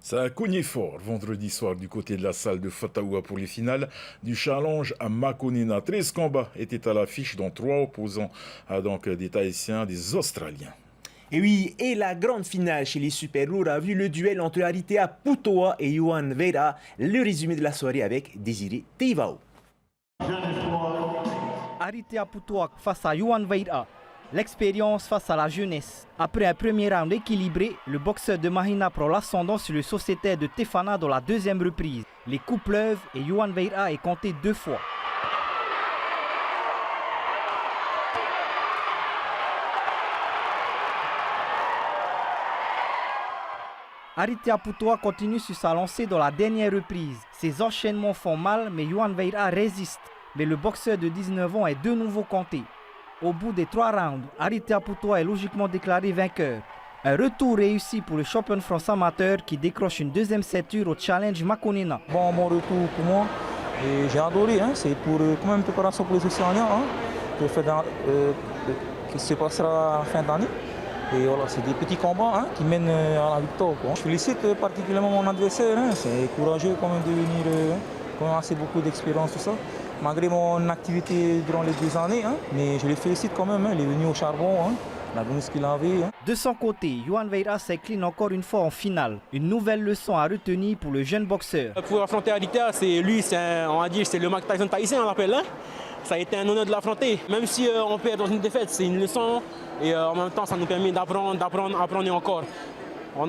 Ça a cogné fort vendredi soir du côté de la salle de Fataoua pour les finales du challenge à Makonena. 13 combats étaient à l'affiche, dont 3 opposants donc des Tahitiens, des Australiens. Et oui, et la grande finale chez les super lourds a vu le duel entre Aritea Putoa et Yohan Veira. Le résumé de la soirée avec Désiré Teivao. Aritea Putoa face à Yohan Veira. L'expérience face à la jeunesse. Après un premier round équilibré, le boxeur de Mahina prend l'ascendant sur le sociétaire de Tefana dans la deuxième reprise. Les coups pleuvent et Yohan Veira est compté 2 fois. Aritea Putoa continue sur sa lancée dans la dernière reprise. Ses enchaînements font mal, mais Yohan Veira résiste. Mais le boxeur de 19 ans est de nouveau compté. Au bout des 3 rounds, Aritea Putoa est logiquement déclaré vainqueur. Un retour réussi pour le champion de France amateur qui décroche une deuxième ceinture au challenge Makonena. Bon retour pour moi. J'ai adoré, c'est pour quand même préparation pour les Océaniens, qui se passera à la fin d'année. Et voilà, c'est des petits combats qui mènent à la victoire. Je félicite particulièrement mon adversaire, c'est courageux quand même de venir, quand même assez beaucoup d'expérience, tout ça. Malgré mon activité durant les 2 années, mais je le félicite quand même, il est venu au charbon, il a donné ce qu'il avait. De son côté, Yohan Veira s'incline encore une fois en finale. Une nouvelle leçon à retenir pour le jeune boxeur. Pour affronter Aritea, c'est le Mike Tyson tahitien, on l'appelle. Ça a été un honneur de l'affronter. Même si on perd dans une défaite, c'est une leçon. Et en même temps, ça nous permet d'apprendre et encore.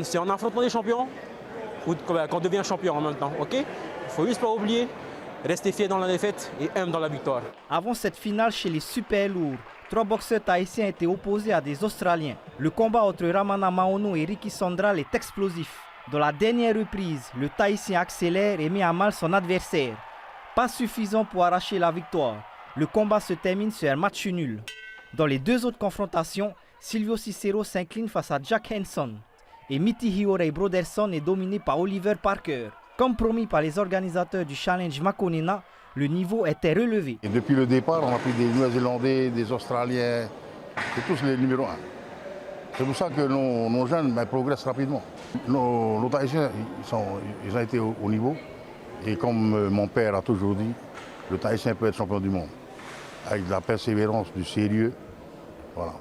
C'est en affrontant les champions qu'on devient champion en même temps. Il ne faut juste pas oublier, rester fier dans la défaite et humble dans la victoire. Avant cette finale chez les super lourds, 3 boxeurs tahitiens étaient opposés à des Australiens. Le combat entre Ramana Maono et Ricky Sandral est explosif. Dans la dernière reprise, le Tahitien accélère et met à mal son adversaire. Pas suffisant pour arracher la victoire. Le combat se termine sur un match nul. Dans les 2 autres confrontations, Silvio Cicero s'incline face à Jack Henson. Et Miti Hiorei Broderson est dominé par Oliver Parker. Comme promis par les organisateurs du challenge Makonena, le niveau était relevé. Et depuis le départ, on a pris des Néo-Zélandais, des Australiens, c'est tous les numéros 1. C'est pour ça que nos jeunes progressent rapidement. Nos Tahitiens, ils ont été au niveau. Et comme mon père a toujours dit, le Tahitien peut être champion du monde. Avec de la persévérance, du sérieux. Voilà.